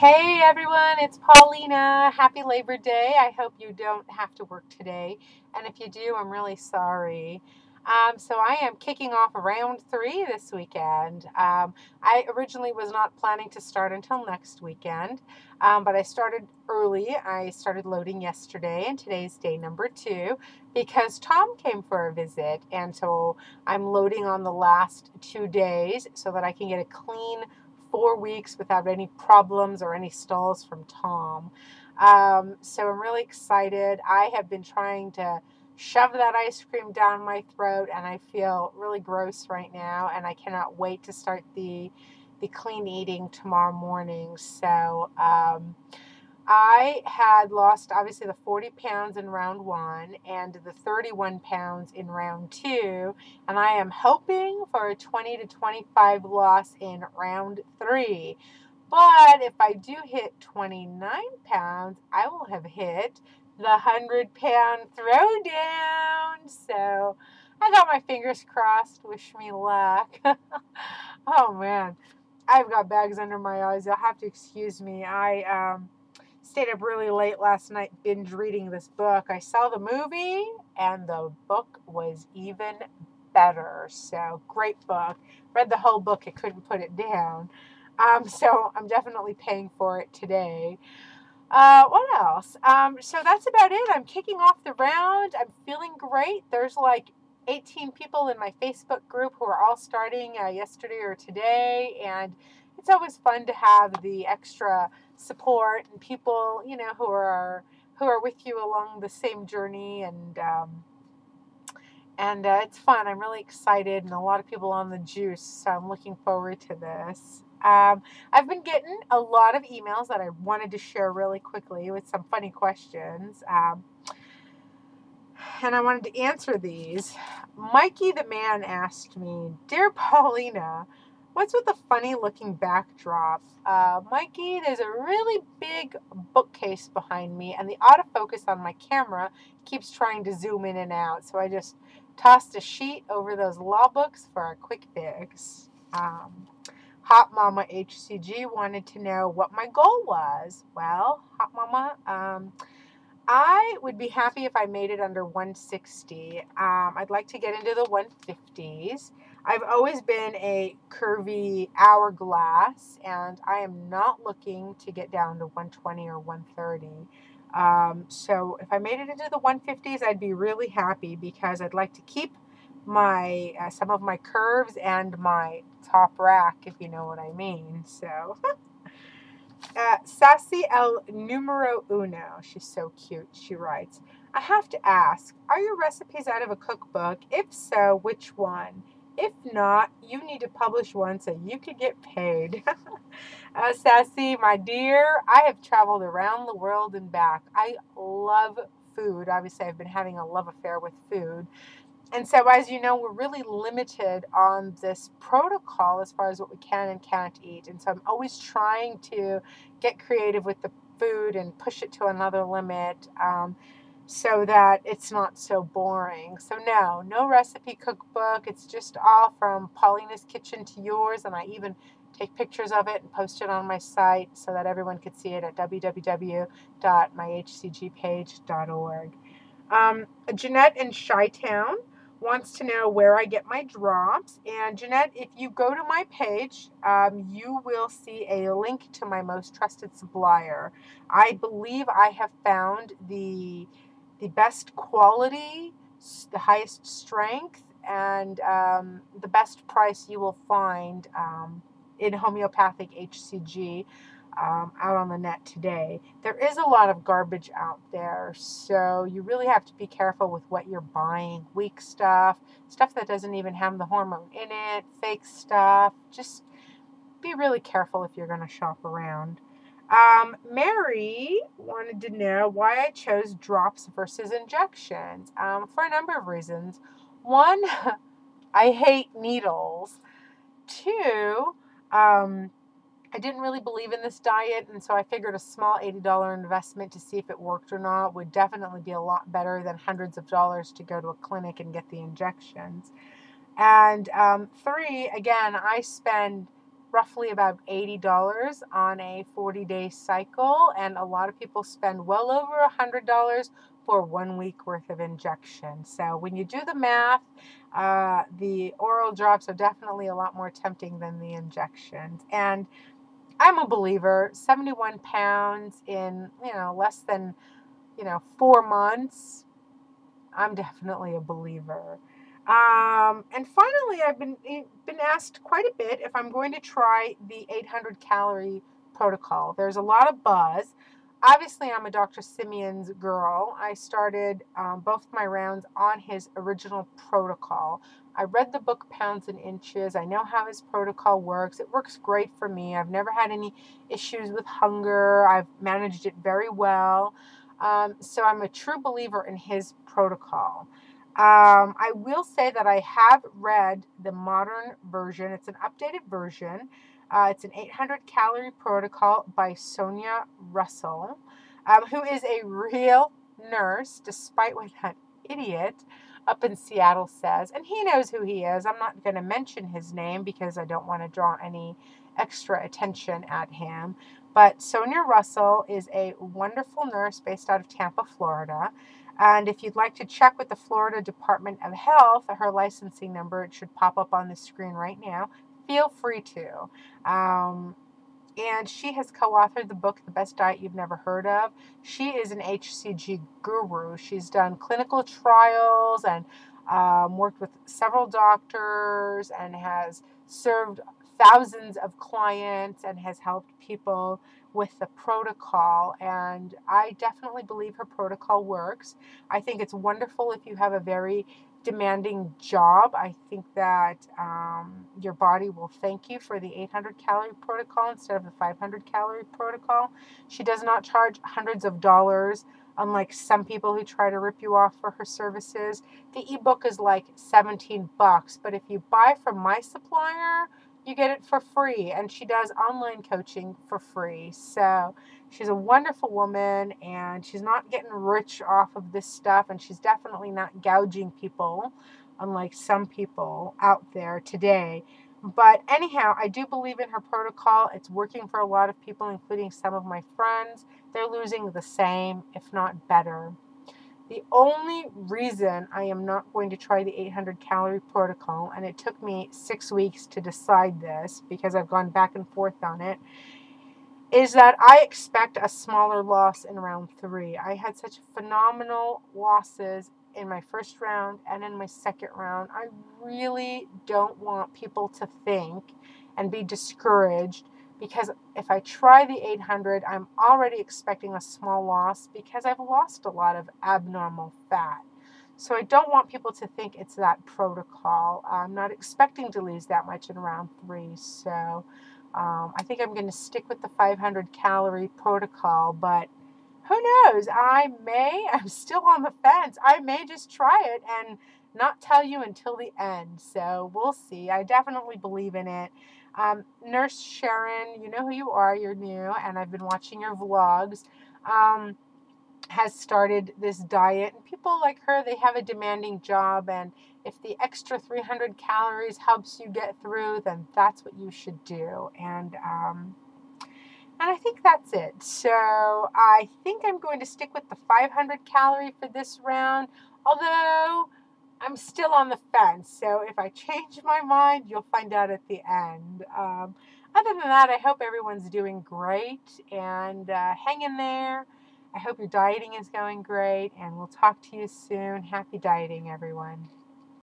Hey everyone, it's Paulina. Happy Labor Day. I hope you don't have to work today. And if you do, I'm really sorry. So I am kicking off round 3 this weekend. I originally was not planning to start until next weekend, but I started early. I started loading yesterday, and today's day number 2 because Tom came for a visit. And so I'm loading on the last 2 days so that I can get a clean 4 weeks without any problems or any stalls from Tom. So I'm really excited. I have been trying to shove that ice cream down my throat, and I feel really gross right now, and I cannot wait to start the clean eating tomorrow morning. So I had lost obviously the 40 pounds in round 1 and the 31 pounds in round 2, and I am hoping for a 20 to 25 loss in round 3. But if I do hit 29 pounds, I will have hit the 100-pound throwdown. So I got my fingers crossed. Wish me luck. Oh man, I've got bags under my eyes. You'll have to excuse me. I stayed up really late last night binge reading this book. I saw the movie and the book was even better. So great book. Read the whole book. I couldn't put it down. So I'm definitely paying for it today. What else? So that's about it. I'm kicking off the round. I'm feeling great. There's like 18 people in my Facebook group who are all starting yesterday or today, and it's always fun to have the extra support and people, who are with you along the same journey, and it's fun. I'm really excited, and a lot of people on the juice, so I'm looking forward to this. I've been getting a lot of emails that I wanted to share really quickly with some funny questions, and I wanted to answer these. Mikey the man asked me, "Dear Paulina, what's with the funny looking backdrop?" Mikey, there's a really big bookcase behind me, and the autofocus on my camera keeps trying to zoom in and out, so I just tossed a sheet over those law books for a quick fix. Hot Mama HCG wanted to know what my goal was. Well, Hot Mama, I would be happy if I made it under 160. I'd like to get into the 150s. I've always been a curvy hourglass, and I am not looking to get down to 120 or 130. So if I made it into the 150s, I'd be really happy because I'd like to keep my some of my curves and my top rack, if you know what I mean. So Sassy El Numero Uno, she's so cute. She writes, "I have to ask, are your recipes out of a cookbook? If so, which one? If not, you need to publish one so you could get paid." Sassy, my dear, I have traveled around the world and back. I love food. Obviously, I've been having a love affair with food. And so, as you know, we're really limited on this protocol as far as what we can and can't eat. And so I'm always trying to get creative with the food and push it to another limit, so that it's not so boring. So no recipe cookbook. It's just all from Paulina's kitchen to yours. And I even take pictures of it and post it on my site so that everyone could see it at www.myhcgpage.org. Jeanette in Chi-Town wants to know where I get my drops. And Jeanette, if you go to my page, you will see a link to my most trusted supplier. I believe I have found the best quality, the highest strength, and the best price you will find in homeopathic HCG out on the net today. There is a lot of garbage out there, so you really have to be careful with what you're buying. Weak stuff that doesn't even have the hormone in it, fake stuff. Just be really careful if you're going to shop around. Mary wanted to know why I chose drops versus injections, for a number of reasons. One, I hate needles. Two, I didn't really believe in this diet, and so I figured a small $80 investment to see if it worked or not would definitely be a lot better than hundreds of dollars to go to a clinic and get the injections. And three, again, I spend roughly about $80 on a 40-day cycle, and a lot of people spend well over $100 for 1 week worth of injection. So when you do the math, the oral drops are definitely a lot more tempting than the injections. And I'm a believer. 71 pounds in less than 4 months. I'm definitely a believer. And finally, I've been asked quite a bit if I'm going to try the 800 calorie protocol. There's a lot of buzz. Obviously, I'm a Dr. Simeon's girl. I started both my rounds on his original protocol. I read the book Pounds and Inches. I know how his protocol works. It works great for me. I've never had any issues with hunger. I've managed it very well. So I'm a true believer in his protocol. I will say that I have read the modern version. It's an updated version. It's an 800 calorie protocol by Sonia Russell, who is a real nurse, despite what that idiot up in Seattle says. And he knows who he is. I'm not going to mention his name because I don't want to draw any extra attention at him. But Sonia Russell is a wonderful nurse based out of Tampa, Florida. And if you'd like to check with the Florida Department of Health, her licensing number, it should pop up on the screen right now. Feel free to. And she has co-authored the book, The Best Diet You've Never Heard of. She is an HCG guru. She's done clinical trials and worked with several doctors and has served thousands of clients and has helped people with the protocol. And I definitely believe her protocol works. I think it's wonderful if you have a very demanding job. I think that your body will thank you for the 800 calorie protocol instead of the 500 calorie protocol. She does not charge hundreds of dollars, unlike some people who try to rip you off for her services. The ebook is like $17, but if you buy from my supplier, you get it for free, and she does online coaching for free. So she's a wonderful woman, and she's not getting rich off of this stuff, and she's definitely not gouging people, unlike some people out there today. But anyhow, I do believe in her protocol. It's working for a lot of people, including some of my friends. They're losing the same, if not better. The only reason I am not going to try the 800 calorie protocol, and it took me 6 weeks to decide this because I've gone back and forth on it, is that I expect a smaller loss in round 3. I had such phenomenal losses in my first round and in my second round. I really don't want people to think and be discouraged, because if I try the 800, I'm already expecting a small loss because I've lost a lot of abnormal fat. So I don't want people to think it's that protocol. I'm not expecting to lose that much in round 3. So I think I'm going to stick with the 500 calorie protocol, but who knows? I'm still on the fence. I may just try it and not tell you until the end. So we'll see. I definitely believe in it. Nurse Sharon, you know who you are. You're new, and I've been watching your vlogs. Has started this diet, and people like her, they have a demanding job, and if the extra 300 calories helps you get through, then that's what you should do. And I think that's it. So I think I'm going to stick with the 500 calorie for this round, although I'm still on the fence. So if I change my mind, you'll find out at the end. Other than that, I hope everyone's doing great, and hang in there. I hope your dieting is going great, and we'll talk to you soon. Happy dieting, everyone.